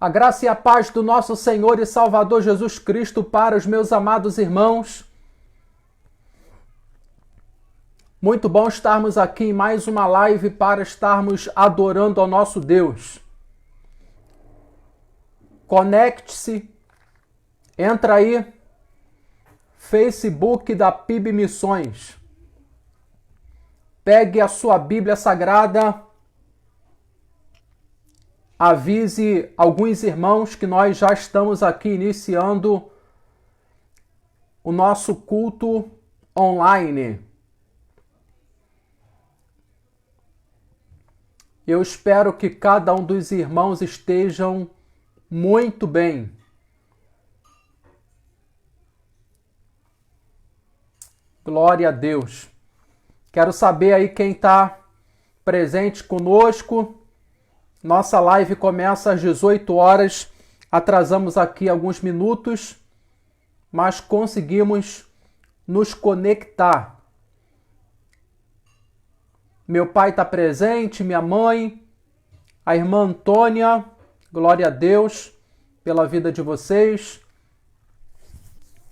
A graça e a paz do nosso Senhor e Salvador Jesus Cristo para os meus amados irmãos. Muito bom estarmos aqui em mais uma live para estarmos adorando ao nosso Deus. Conecte-se, entra aí, Facebook da PIB Missões. Pegue a sua Bíblia Sagrada, avise alguns irmãos que nós já estamos aqui iniciando o nosso culto online. Eu espero que cada um dos irmãos estejam muito bem. Glória a Deus. Quero saber aí quem está presente conosco. Nossa live começa às 18 horas. Atrasamos aqui alguns minutos, mas conseguimos nos conectar. Meu pai está presente, minha mãe, a irmã Antônia. Glória a Deus pela vida de vocês.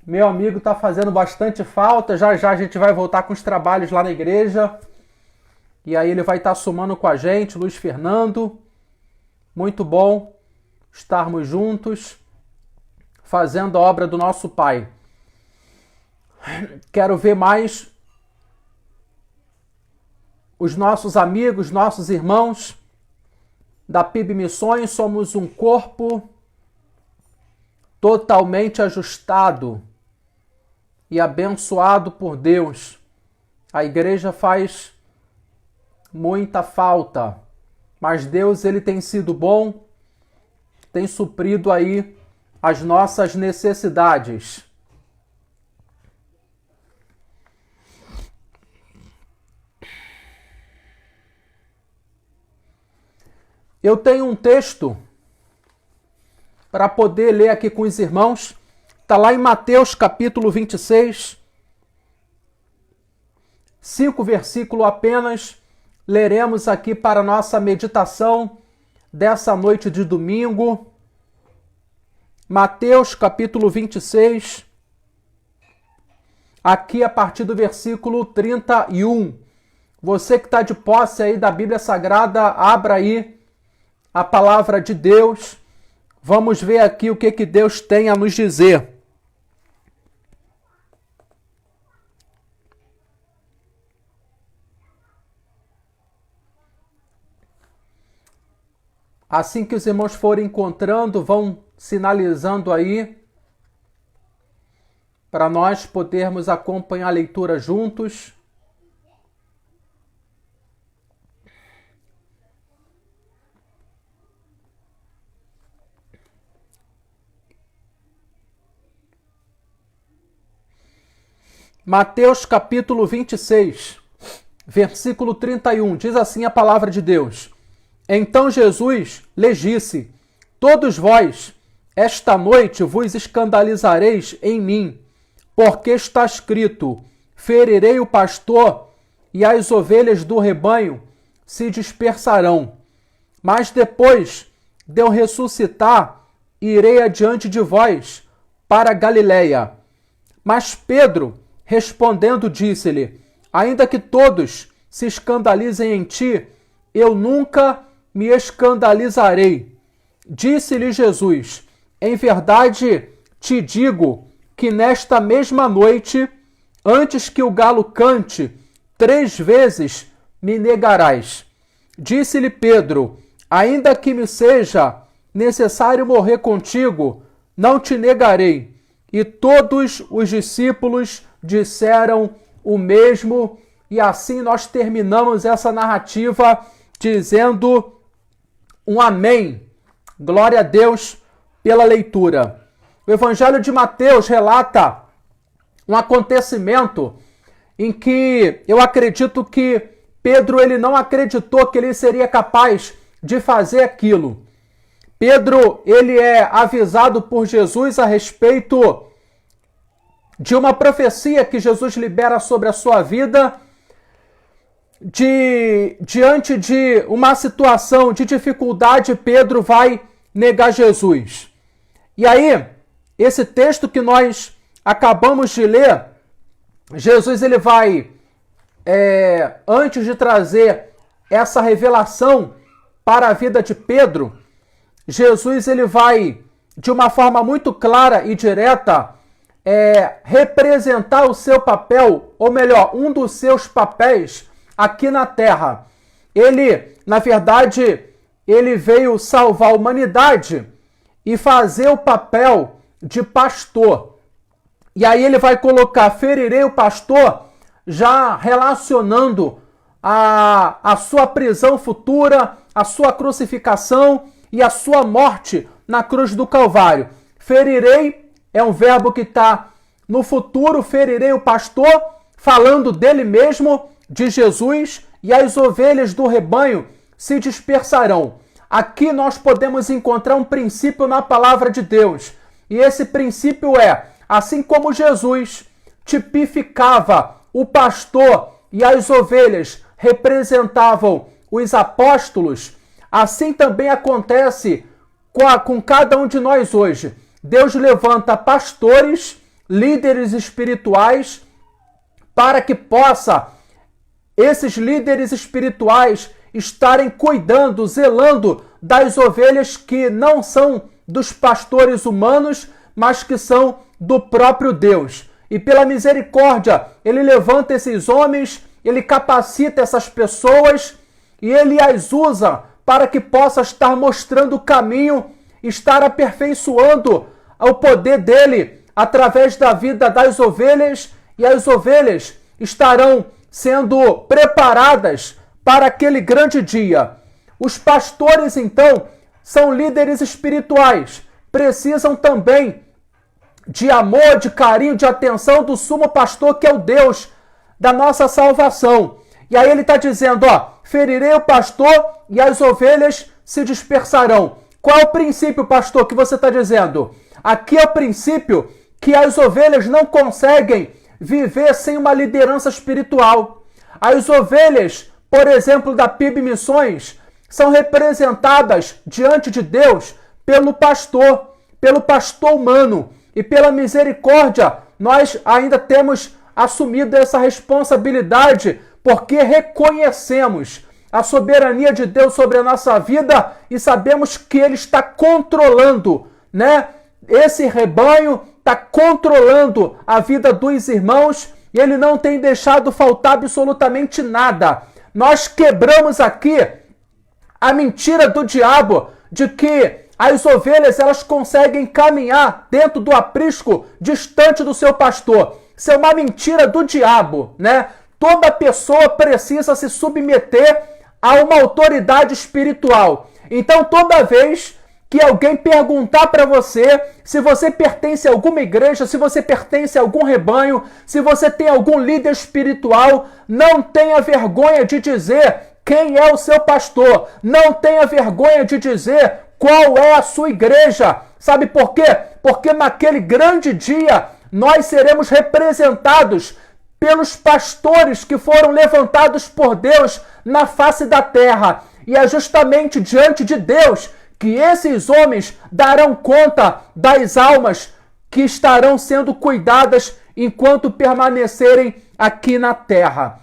Meu amigo está fazendo bastante falta. Já já a gente vai voltar com os trabalhos lá na igreja. E aí ele vai estar somando com a gente, Luiz Fernando. Muito bom estarmos juntos, fazendo a obra do nosso Pai. Quero ver mais os nossos amigos, nossos irmãos da PIB Missões. Somos um corpo totalmente ajustado e abençoado por Deus. A igreja faz muita falta, mas Deus, ele tem sido bom, tem suprido aí as nossas necessidades. Eu tenho um texto para poder ler aqui com os irmãos. Está lá em Mateus capítulo 26, 5 versículos apenas. Leremos aqui para a nossa meditação dessa noite de domingo. Mateus capítulo 26, aqui a partir do versículo 31. Você que está de posse aí da Bíblia Sagrada, abra aí a palavra de Deus. Vamos ver aqui o que Deus tem a nos dizer. Assim que os irmãos forem encontrando, vão sinalizando aí para nós podermos acompanhar a leitura juntos. Mateus capítulo 26, versículo 31, diz assim a palavra de Deus. Então Jesus lhes disse: todos vós, esta noite vos escandalizareis em mim, porque está escrito: ferirei o pastor e as ovelhas do rebanho se dispersarão. Mas depois de eu ressuscitar, irei adiante de vós para Galiléia. Mas Pedro, respondendo, disse-lhe: ainda que todos se escandalizem em ti, eu nunca me escandalizarei. Disse-lhe Jesus: em verdade te digo que nesta mesma noite, antes que o galo cante, 3 vezes me negarás. Disse-lhe Pedro: ainda que me seja necessário morrer contigo, não te negarei. E todos os discípulos disseram o mesmo, e assim nós terminamos essa narrativa dizendo um amém. Glória a Deus pela leitura. O Evangelho de Mateus relata um acontecimento em que eu acredito que Pedro ele não acreditou que ele seria capaz de fazer aquilo. Pedro ele é avisado por Jesus a respeito de uma profecia que Jesus libera sobre a sua vida, diante de uma situação de dificuldade, Pedro vai negar Jesus. E aí, esse texto que nós acabamos de ler, Jesus ele vai, antes de trazer essa revelação para a vida de Pedro, Jesus ele vai, de uma forma muito clara e direta, representar o seu papel, ou melhor, um dos seus papéis aqui na Terra. Ele, na verdade, ele veio salvar a humanidade e fazer o papel de pastor. E aí ele vai colocar, ferirei o pastor, já relacionando a sua prisão futura, a sua crucificação e a sua morte na cruz do Calvário. Ferirei é um verbo que está no futuro, ferirei o pastor, falando dele mesmo, de Jesus, e as ovelhas do rebanho se dispersarão. Aqui nós podemos encontrar um princípio na palavra de Deus. E esse princípio é, assim como Jesus tipificava o pastor e as ovelhas representavam os apóstolos, assim também acontece com cada um de nós hoje. Deus levanta pastores, líderes espirituais, para que possa esses líderes espirituais estarem cuidando, zelando das ovelhas que não são dos pastores humanos, mas que são do próprio Deus. E pela misericórdia, ele levanta esses homens, ele capacita essas pessoas e ele as usa para que possa estar mostrando o caminho, estar aperfeiçoando o poder dele através da vida das ovelhas, e as ovelhas estarão sendo preparadas para aquele grande dia. Os pastores, então, são líderes espirituais, precisam também de amor, de carinho, de atenção do sumo pastor, que é o Deus da nossa salvação. E aí ele está dizendo, ferirei o pastor e as ovelhas se dispersarão. Qual é o princípio, pastor, que você está dizendo? Aqui é o princípio que as ovelhas não conseguem viver sem uma liderança espiritual. As ovelhas, por exemplo, da PIB Missões, são representadas diante de Deus pelo pastor humano. E pela misericórdia, nós ainda temos assumido essa responsabilidade, porque reconhecemos a soberania de Deus sobre a nossa vida e sabemos que Ele está controlando, né? Esse rebanho está controlando a vida dos irmãos e Ele não tem deixado faltar absolutamente nada. Nós quebramos aqui a mentira do diabo de que as ovelhas elas conseguem caminhar dentro do aprisco distante do seu pastor. Isso é uma mentira do diabo, né? Toda pessoa precisa se submeter a uma autoridade espiritual. Então, toda vez que alguém perguntar para você se você pertence a alguma igreja, se você pertence a algum rebanho, se você tem algum líder espiritual, não tenha vergonha de dizer quem é o seu pastor. Não tenha vergonha de dizer qual é a sua igreja. Sabe por quê? Porque naquele grande dia nós seremos representados pelos pastores que foram levantados por Deus na face da terra. E é justamente diante de Deus que esses homens darão conta das almas que estarão sendo cuidadas enquanto permanecerem aqui na terra.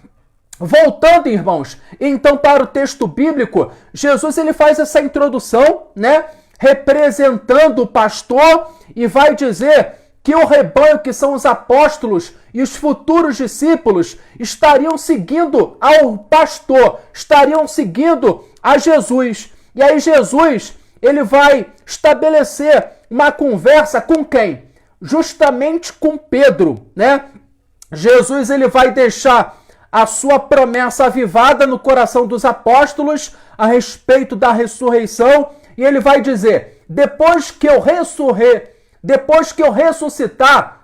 Voltando, irmãos, então para o texto bíblico, Jesus ele faz essa introdução, né, representando o pastor e vai dizer que o rebanho, que são os apóstolos e os futuros discípulos, estariam seguindo ao pastor, estariam seguindo a Jesus. E aí Jesus, ele vai estabelecer uma conversa com quem? Justamente com Pedro, né? Jesus, ele vai deixar a sua promessa avivada no coração dos apóstolos a respeito da ressurreição, e ele vai dizer, depois que eu ressuscitar,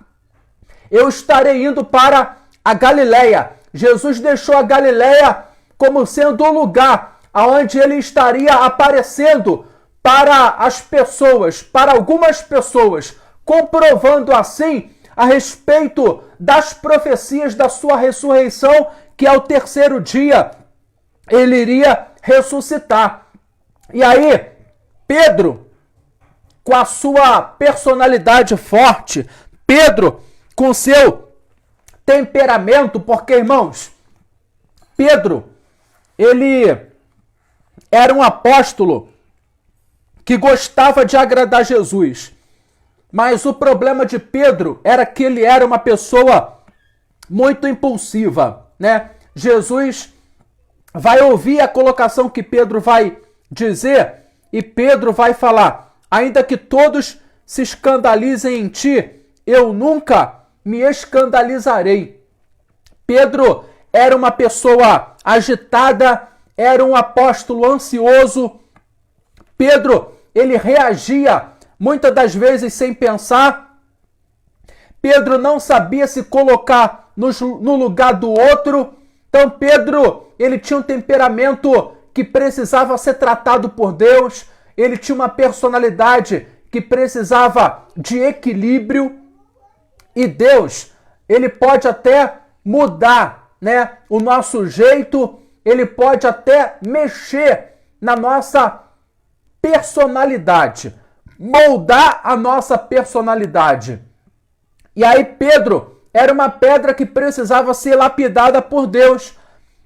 eu estarei indo para a Galileia. Jesus deixou a Galileia como sendo o lugar onde ele estaria aparecendo para as pessoas, para algumas pessoas, comprovando assim a respeito das profecias da sua ressurreição, que ao terceiro dia ele iria ressuscitar. E aí, Pedro, com a sua personalidade forte, Pedro com seu temperamento, porque, irmãos, Pedro, ele era um apóstolo que gostava de agradar Jesus. Mas o problema de Pedro era que ele era uma pessoa muito impulsiva, né? Jesus vai ouvir a colocação que Pedro vai dizer e Pedro vai falar: ainda que todos se escandalizem em ti, eu nunca me escandalizarei. Pedro era uma pessoa agitada, era um apóstolo ansioso. Pedro, ele reagia muitas das vezes sem pensar. Pedro não sabia se colocar no lugar do outro. Então Pedro, ele tinha um temperamento que precisava ser tratado por Deus. Ele tinha uma personalidade que precisava de equilíbrio. E Deus, ele pode até mudar, né, o nosso jeito. Ele pode até mexer na nossa personalidade, moldar a nossa personalidade. E aí Pedro era uma pedra que precisava ser lapidada por Deus.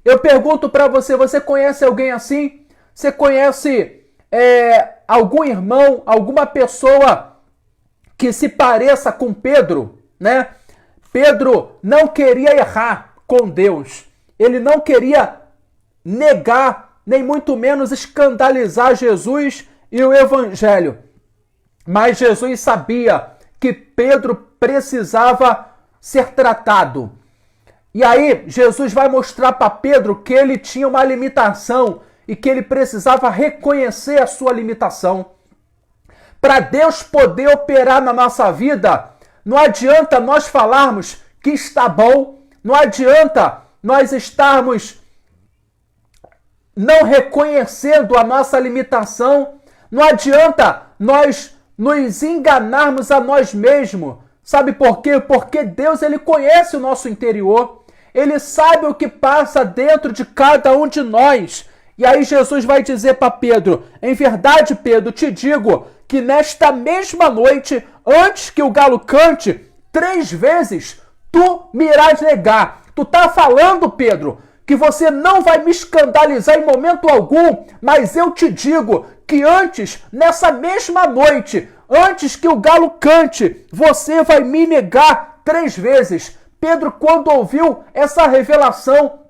Eu pergunto para você, você conhece alguém assim? Você conhece algum irmão, alguma pessoa que se pareça com Pedro, né? Pedro não queria errar com Deus. Ele não queria negar, nem muito menos escandalizar Jesus e o Evangelho. Mas Jesus sabia que Pedro precisava ser tratado. E aí Jesus vai mostrar para Pedro que ele tinha uma limitação e que ele precisava reconhecer a sua limitação. Para Deus poder operar na nossa vida, não adianta nós falarmos que está bom, não adianta nós estarmos não reconhecendo a nossa limitação, não adianta nós nos enganarmos a nós mesmos. Sabe por quê? Porque Deus, ele conhece o nosso interior. Ele sabe o que passa dentro de cada um de nós. E aí Jesus vai dizer para Pedro: em verdade, Pedro, te digo que nesta mesma noite, antes que o galo cante, 3 vezes tu me irás negar. Tu tá falando, Pedro, que você não vai me escandalizar em momento algum, mas eu te digo que antes, nessa mesma noite, antes que o galo cante, você vai me negar 3 vezes. Pedro, quando ouviu essa revelação,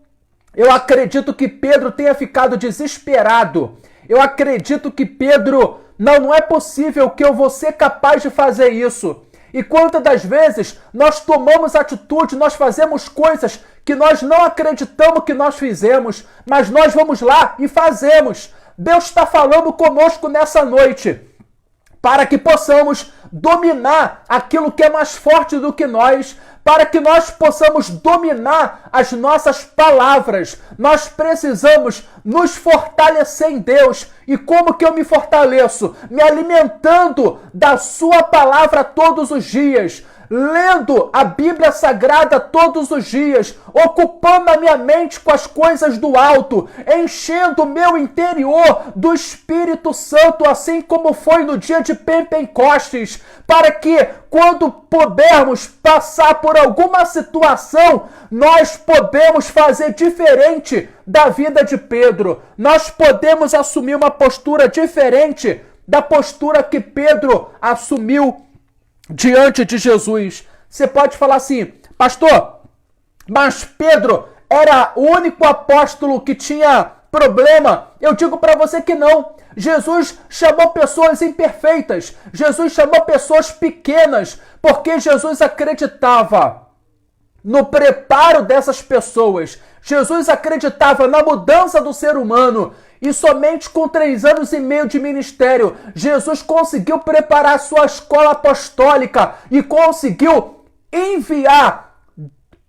eu acredito que Pedro tenha ficado desesperado. Eu acredito que Pedro, não é possível que eu vou ser capaz de fazer isso. E quantas das vezes nós tomamos atitude, nós fazemos coisas que nós não acreditamos que nós fizemos, mas nós vamos lá e fazemos. Deus está falando conosco nessa noite, para que possamos dominar aquilo que é mais forte do que nós, para que nós possamos dominar as nossas palavras. Nós precisamos nos fortalecer em Deus. E como que eu me fortaleço? Me alimentando da sua palavra todos os dias, lendo a Bíblia Sagrada todos os dias, ocupando a minha mente com as coisas do alto, enchendo o meu interior do Espírito Santo, assim como foi no dia de Pentecostes, para que quando pudermos passar por alguma situação, nós podemos fazer diferente da vida de Pedro. Nós podemos assumir uma postura diferente da postura que Pedro assumiu diante de Jesus. Você pode falar assim: pastor, mas Pedro era o único apóstolo que tinha problema. Eu digo para você que não. Jesus chamou pessoas imperfeitas. Jesus chamou pessoas pequenas, porque Jesus acreditava no preparo dessas pessoas. Jesus acreditava na mudança do ser humano. E somente com 3 anos e meio de ministério, Jesus conseguiu preparar sua escola apostólica e conseguiu enviar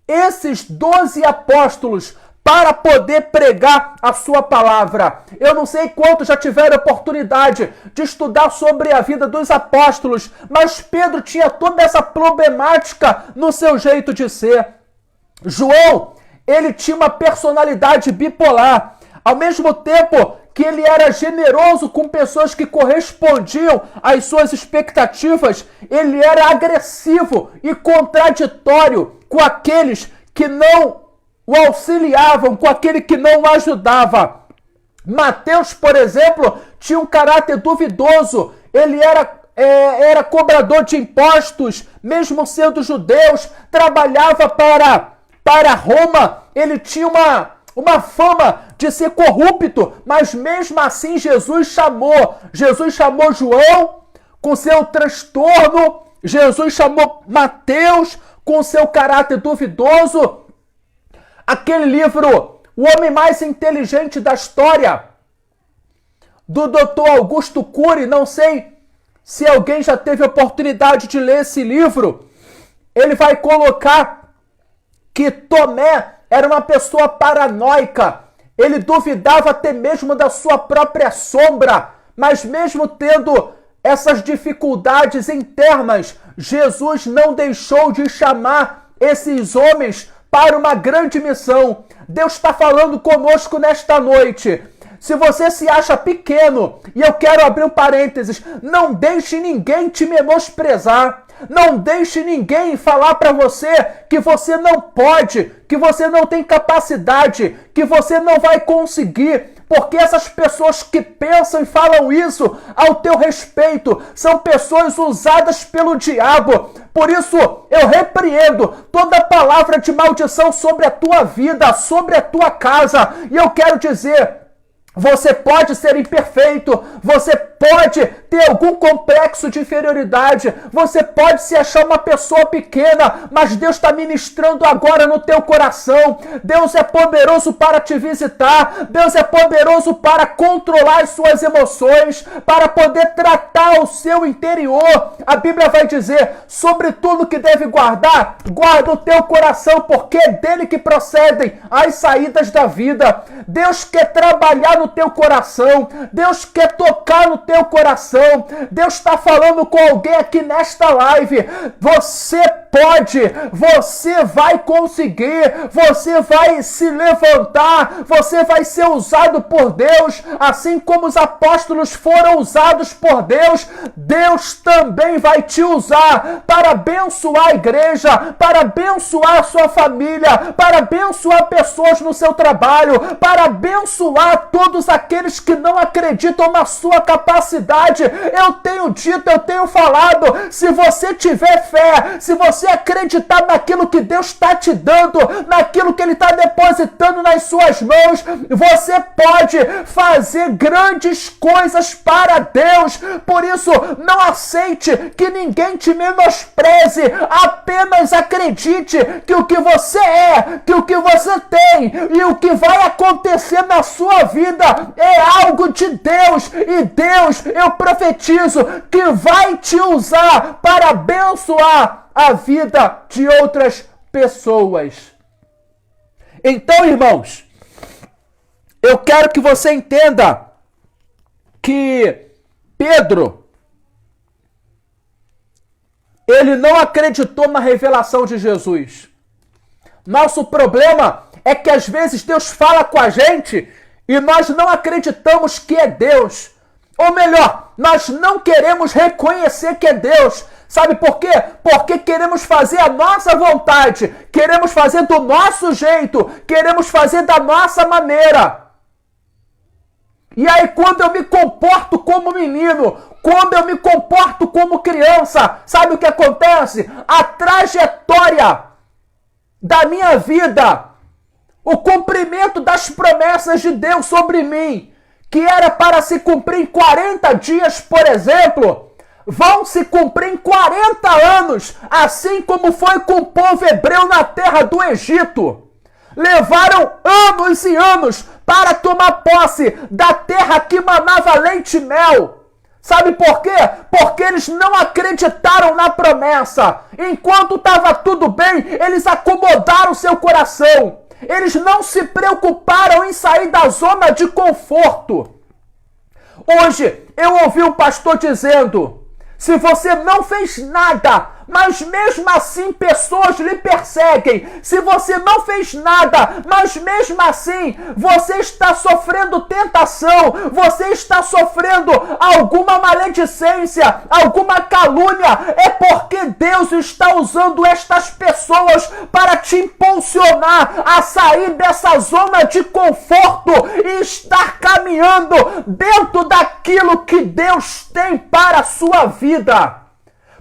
esses 12 apóstolos para poder pregar a sua palavra. Eu não sei quantos já tiveram oportunidade de estudar sobre a vida dos apóstolos, mas Pedro tinha toda essa problemática no seu jeito de ser. João, ele tinha uma personalidade bipolar. Ao mesmo tempo que ele era generoso com pessoas que correspondiam às suas expectativas, ele era agressivo e contraditório com aqueles que não o auxiliavam, com aquele que não o ajudava. Mateus, por exemplo, tinha um caráter duvidoso. Ele era cobrador de impostos, mesmo sendo judeus, trabalhava para Roma. Ele tinha uma fama de ser corrupto, mas mesmo assim Jesus chamou João com seu transtorno, Jesus chamou Mateus com seu caráter duvidoso. Aquele livro, O Homem Mais Inteligente da História, do Dr. Augusto Cury, não sei se alguém já teve a oportunidade de ler esse livro, ele vai colocar que Tomé era uma pessoa paranoica, ele duvidava até mesmo da sua própria sombra, mas mesmo tendo essas dificuldades internas, Jesus não deixou de chamar esses homens para uma grande missão. Deus está falando conosco nesta noite. Se você se acha pequeno, e eu quero abrir um parênteses, não deixe ninguém te menosprezar. Não deixe ninguém falar para você que você não pode, que você não tem capacidade, que você não vai conseguir. Porque essas pessoas que pensam e falam isso ao teu respeito são pessoas usadas pelo diabo. Por isso, eu repreendo toda palavra de maldição sobre a tua vida, sobre a tua casa. E eu quero dizer, você pode ser imperfeito, você pode ter algum complexo de inferioridade, você pode se achar uma pessoa pequena, mas Deus está ministrando agora no teu coração. Deus é poderoso para te visitar, Deus é poderoso para controlar as suas emoções, para poder tratar o seu interior. A Bíblia vai dizer, sobre tudo que deve guardar, guarda o teu coração, porque é dele que procedem as saídas da vida. Deus quer trabalhar no teu coração, Deus quer tocar no teu coração. Deus está falando com alguém aqui nesta live. Você pode, você vai conseguir, você vai se levantar, você vai ser usado por Deus, assim como os apóstolos foram usados por Deus. Deus também vai te usar para abençoar a igreja, para abençoar a sua família, para abençoar pessoas no seu trabalho, para abençoar todos aqueles que não acreditam na sua capacidade. Eu tenho dito, eu tenho falado, se você tiver fé, se você acreditar naquilo que Deus está te dando, naquilo que Ele está depositando nas suas mãos, você pode fazer grandes coisas para Deus. Por isso, não aceite que ninguém te menospreze, apenas acredite que o que você é, que o que você tem e o que vai acontecer na sua vida é algo de Deus, e Deus, eu profetizo que vai te usar para abençoar a vida de outras pessoas. Então, irmãos, eu quero que você entenda que Pedro, ele não acreditou na revelação de Jesus. Nosso problema é que às vezes Deus fala com a gente e nós não acreditamos que é Deus. Ou melhor, nós não queremos reconhecer que é Deus. Sabe por quê? Porque queremos fazer a nossa vontade, queremos fazer do nosso jeito, queremos fazer da nossa maneira. E aí, quando eu me comporto como menino, quando eu me comporto como criança, sabe o que acontece? A trajetória da minha vida, o cumprimento das promessas de Deus sobre mim, que era para se cumprir em 40 dias, por exemplo, vão se cumprir em 40 anos, assim como foi com o povo hebreu na terra do Egito. Levaram anos e anos para tomar posse da terra que manava leite e mel. Sabe por quê? Porque eles não acreditaram na promessa. Enquanto estava tudo bem, eles acomodaram seu coração. Eles não se preocuparam em sair da zona de conforto. Hoje, eu ouvi um pastor dizendo, se você não fez nada mas mesmo assim pessoas lhe perseguem. Se você não fez nada, mas mesmo assim você está sofrendo tentação, você está sofrendo alguma maledicência, alguma calúnia, é porque Deus está usando estas pessoas para te impulsionar a sair dessa zona de conforto e estar caminhando dentro daquilo que Deus tem para a sua vida.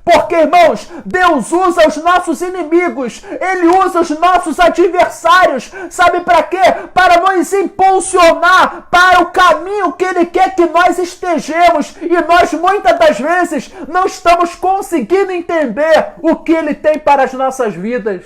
Porque, irmãos, Deus usa os nossos inimigos, Ele usa os nossos adversários, sabe para quê? Para nos impulsionar para o caminho que Ele quer que nós estejamos, e nós muitas das vezes não estamos conseguindo entender o que Ele tem para as nossas vidas.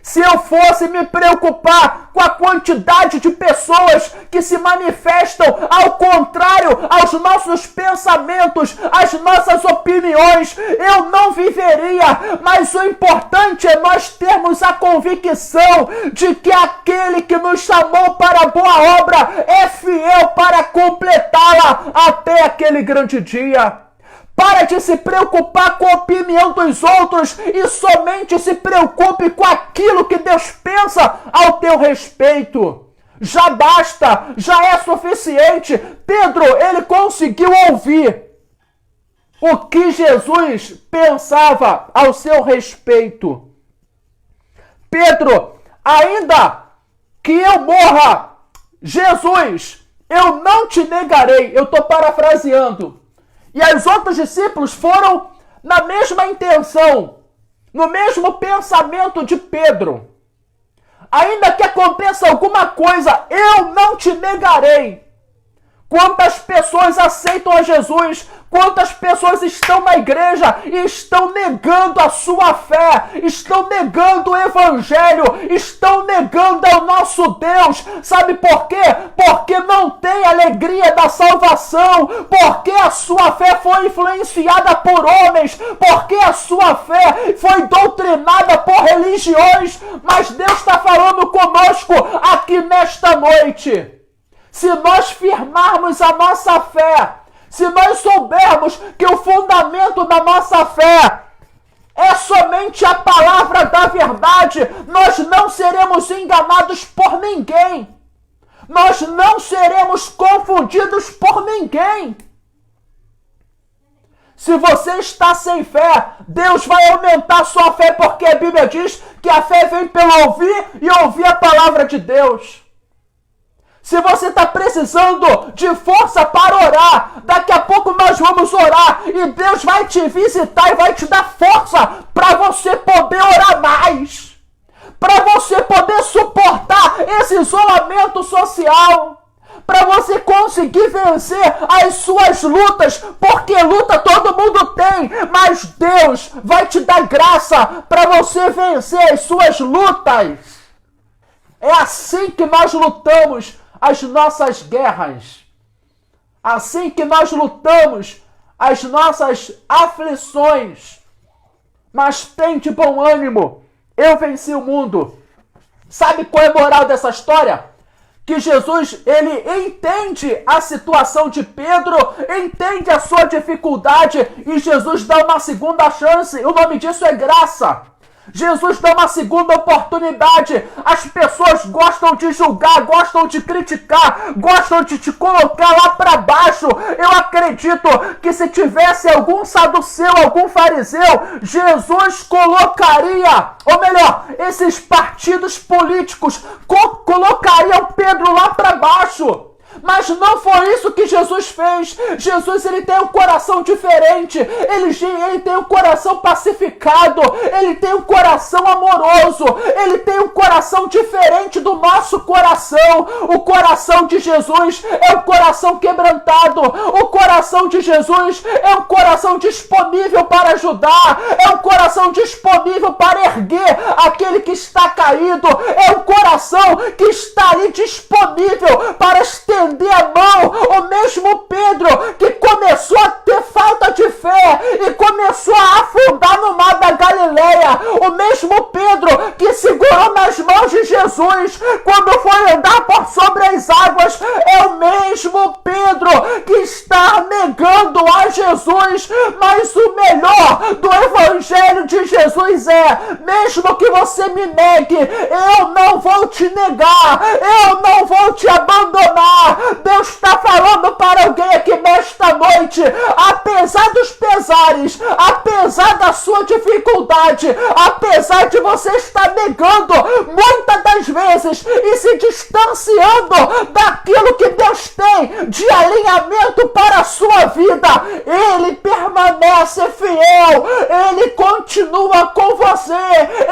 Se eu fosse me preocupar com a quantidade de pessoas que se manifestam ao contrário aos nossos pensamentos, às nossas opiniões, eu não viveria. Mas o importante é nós termos a convicção de que aquele que nos chamou para a boa obra é fiel para completá-la até aquele grande dia. Para de se preocupar com a opinião dos outros e somente se preocupe com aquilo que Deus pensa ao teu respeito. Já basta, já é suficiente. Pedro, ele conseguiu ouvir o que Jesus pensava ao seu respeito. Pedro, ainda que eu morra, Jesus, eu não te negarei. Eu estou parafraseando. E os outros discípulos foram na mesma intenção, no mesmo pensamento de Pedro. Ainda que aconteça alguma coisa, eu não te negarei. Quantas pessoas aceitam a Jesus, quantas pessoas estão na igreja e estão negando a sua fé, estão negando o evangelho, estão negando ao nosso Deus. Sabe por quê? Porque não tem alegria da salvação, porque a sua fé foi influenciada por homens, porque a sua fé foi doutrinada por religiões. Mas Deus está falando conosco aqui nesta noite. Se nós firmarmos a nossa fé, se nós soubermos que o fundamento da nossa fé é somente a palavra da verdade, nós não seremos enganados por ninguém. Nós não seremos confundidos por ninguém. Se você está sem fé, Deus vai aumentar sua fé, porque a Bíblia diz que a fé vem pelo ouvir e ouvir a palavra de Deus. Se você está precisando de força para orar, daqui a pouco nós vamos orar e Deus vai te visitar e vai te dar força para você poder orar mais, para você poder suportar esse isolamento social, para você conseguir vencer as suas lutas, porque luta todo mundo tem, mas Deus vai te dar graça para você vencer as suas lutas. É assim que nós lutamos as nossas guerras, assim que nós lutamos as nossas aflições. Mas tem de bom ânimo, eu venci o mundo. Sabe qual é a moral dessa história? Que Jesus, ele entende a situação de Pedro, entende a sua dificuldade, e Jesus dá uma segunda chance. O nome disso é graça. Jesus dá uma segunda oportunidade. As pessoas gostam de julgar, gostam de criticar, gostam de te colocar lá para baixo. Eu acredito que se tivesse algum saduceu, algum fariseu, Jesus colocaria, ou melhor, esses partidos políticos colocariam Pedro lá para baixo. Mas não foi isso que Jesus fez. Jesus, ele tem um coração diferente. Ele tem um coração pacificado. Ele tem um coração amoroso. Ele tem um coração diferente do nosso coração. O coração de Jesus é um coração quebrantado. O coração de Jesus é um coração disponível para ajudar. É um coração disponível para erguer aquele que está caído. É um coração que está ali disponível para estender a mão. O mesmo Pedro que começou a ter falta de fé e começou a afundar no mar da Galileia, o mesmo Pedro que segurou nas mãos de Jesus quando foi andar por sobre as águas, é o mesmo Pedro Pedro, que está negando a Jesus, mas o melhor do Evangelho de Jesus é, mesmo que você me negue, eu não vou te negar, eu não vou te abandonar. Deus está falando para alguém aqui nesta noite, apesar dos pesares, apesar da sua dificuldade, apesar de você estar negando muitas das vezes e se distanciando daquilo que Deus tem de alinhamento para a sua vida, Ele permanece fiel, Ele continua com você,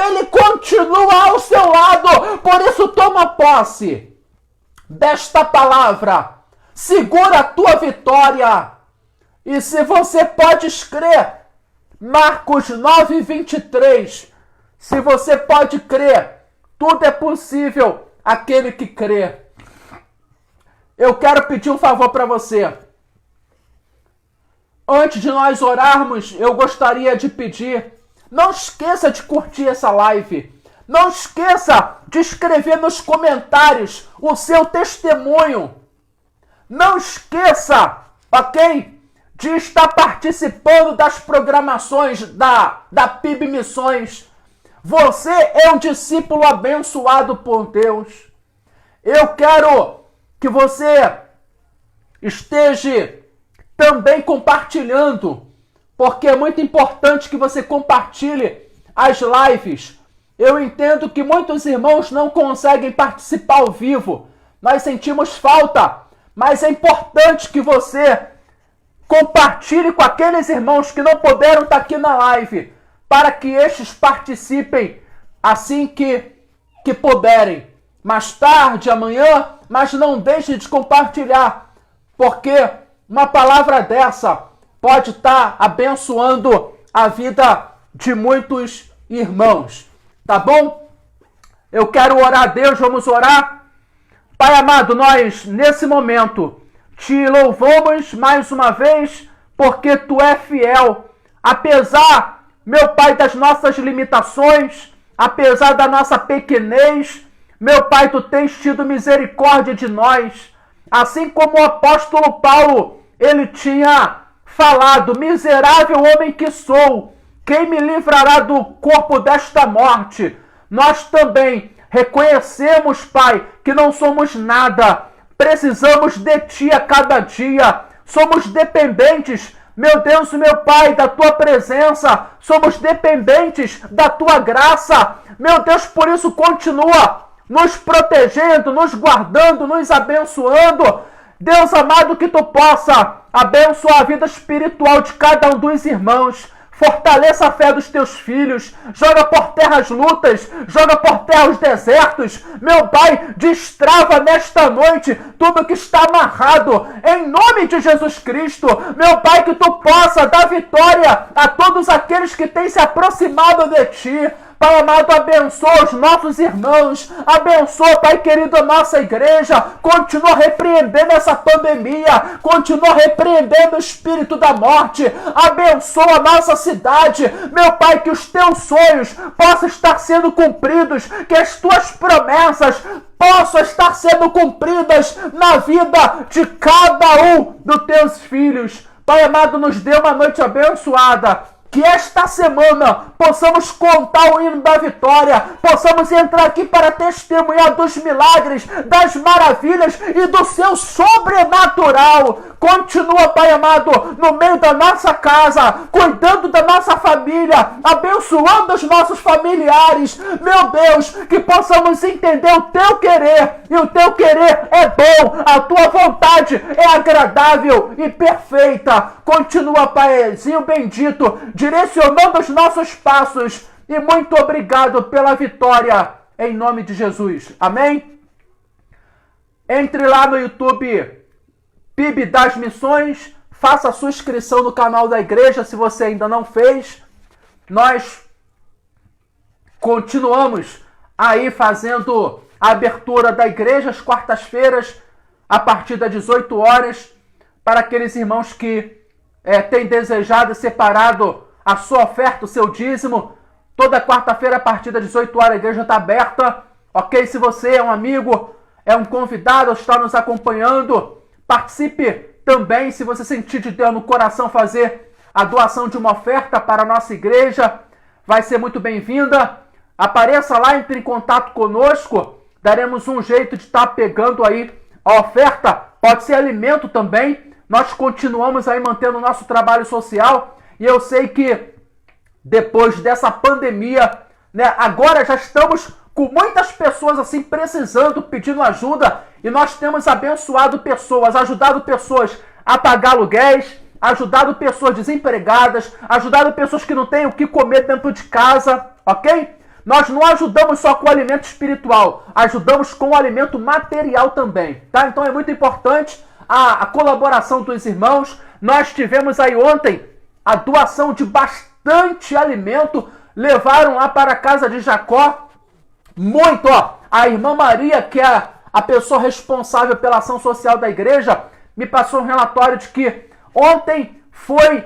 Ele continua ao seu lado. Por isso, toma posse desta palavra, segura a tua vitória. E se você pode crer, Marcos 9:23, se você pode crer, tudo é possível aquele que crê. Eu quero pedir um favor para você. Antes de nós orarmos, eu gostaria de pedir, não esqueça de curtir essa live. Não esqueça de escrever nos comentários o seu testemunho. Não esqueça, ok? De estar participando das programações da PIB Missões. Você é um discípulo abençoado por Deus. Eu quero que você esteja também compartilhando, porque é muito importante que você compartilhe as lives. Eu entendo que muitos irmãos não conseguem participar ao vivo. Nós sentimos falta, mas é importante que você compartilhe com aqueles irmãos que não puderam estar aqui na live, para que estes participem assim que puderem. Mais tarde, amanhã, mas não deixe de compartilhar, porque uma palavra dessa pode estar abençoando a vida de muitos irmãos. Tá bom? Eu quero orar a Deus, vamos orar. Pai amado, nós nesse momento te louvamos mais uma vez, porque tu é fiel. Apesar, meu Pai, das nossas limitações, apesar da nossa pequenez, meu Pai, tu tens tido misericórdia de nós. Assim como o apóstolo Paulo, ele tinha falado, miserável homem que sou, quem me livrará do corpo desta morte? Nós também reconhecemos, Pai, que não somos nada. Precisamos de Ti a cada dia. Somos dependentes, meu Deus e meu Pai, da Tua presença. Somos dependentes da Tua graça. Meu Deus, por isso continua nos protegendo, nos guardando, nos abençoando. Deus amado, que Tu possa abençoar a vida espiritual de cada um dos irmãos. Fortaleça a fé dos teus filhos, joga por terra as lutas, joga por terra os desertos. Meu Pai, destrava nesta noite tudo que está amarrado, em nome de Jesus Cristo. Meu Pai, que tu possa dar vitória a todos aqueles que têm se aproximado de ti. Pai amado, abençoa os nossos irmãos, abençoa, Pai querido, a nossa igreja, continua repreendendo essa pandemia, continua repreendendo o espírito da morte, abençoa a nossa cidade, meu Pai, que os teus sonhos possam estar sendo cumpridos, que as tuas promessas possam estar sendo cumpridas na vida de cada um dos teus filhos. Pai amado, nos dê uma noite abençoada. Que esta semana possamos contar o hino da vitória, possamos entrar aqui para testemunhar dos milagres, das maravilhas e do seu sobrenatural. Continua, Pai amado, no meio da nossa casa, cuidando da nossa família, abençoando os nossos familiares. Meu Deus, que possamos entender o Teu querer, e o Teu querer é bom, a Tua vontade é agradável e perfeita. Continua, Paizinho bendito, direcionando os nossos passos, e muito obrigado pela vitória, em nome de Jesus. Amém? Entre lá no YouTube, PIB das Missões, faça a sua inscrição no canal da igreja, se você ainda não fez. Nós continuamos aí fazendo a abertura da igreja às quartas-feiras, a partir das 18 horas, para aqueles irmãos que têm desejado e separado a sua oferta, o seu dízimo. Toda quarta-feira, a partir das 18 horas, a igreja está aberta. Ok? Se você é um amigo, é um convidado, está nos acompanhando, Participe também, se você sentir de Deus no coração, fazer a doação de uma oferta para a nossa igreja. Vai ser muito bem-vinda. Apareça lá, entre em contato conosco. Daremos um jeito de estar pegando aí a oferta. Pode ser alimento também. Nós continuamos aí mantendo o nosso trabalho social. E eu sei que depois dessa pandemia, né, agora já estamos com muitas pessoas assim precisando, pedindo ajuda. E nós temos abençoado pessoas, ajudado pessoas a pagar aluguéis, ajudado pessoas desempregadas, ajudado pessoas que não têm o que comer dentro de casa, ok? Nós não ajudamos só com o alimento espiritual, ajudamos com o alimento material também, tá? Então é muito importante a colaboração dos irmãos. Nós tivemos aí ontem a doação de bastante alimento, levaram lá para a casa de Jacó, muito, ó. A irmã Maria, que é a pessoa responsável pela ação social da igreja, me passou um relatório de que ontem foi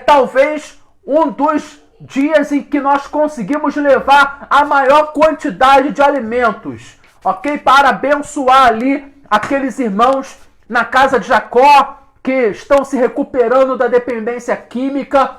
talvez um dos dias em que nós conseguimos levar a maior quantidade de alimentos, ok? Para abençoar ali aqueles irmãos na casa de Jacó que estão se recuperando da dependência química.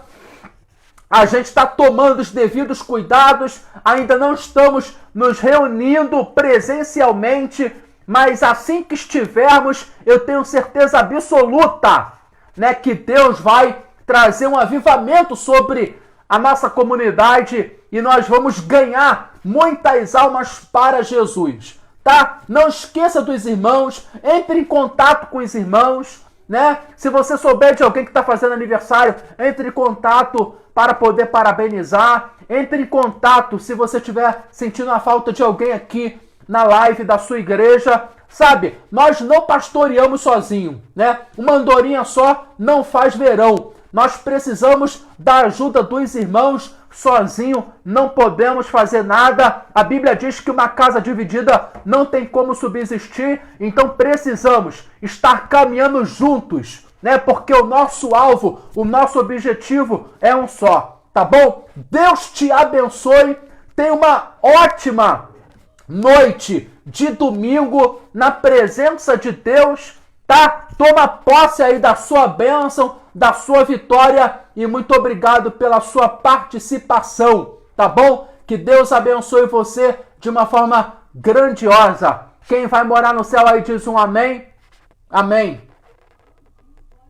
A gente está tomando os devidos cuidados, ainda não estamos nos reunindo presencialmente, mas assim que estivermos, eu tenho certeza absoluta, né, que Deus vai trazer um avivamento sobre a nossa comunidade e nós vamos ganhar muitas almas para Jesus, tá? Não esqueça dos irmãos, entre em contato com os irmãos, né? Se você souber de alguém que está fazendo aniversário, entre em contato para poder parabenizar. Entre em contato se você estiver sentindo a falta de alguém aqui na live da sua igreja. Sabe, nós não pastoreamos sozinho, né? Uma andorinha só não faz verão. Nós precisamos da ajuda dos irmãos. Sozinho não podemos fazer nada. A Bíblia diz que uma casa dividida não tem como subsistir. Então precisamos estar caminhando juntos, né? Porque o nosso alvo, o nosso objetivo é um só, tá bom? Deus te abençoe. Tenha uma ótima noite de domingo na presença de Deus, tá? Toma posse aí da sua bênção, da sua vitória e muito obrigado pela sua participação, tá bom? Que Deus abençoe você de uma forma grandiosa. Quem vai morar no céu aí diz um amém. Amém.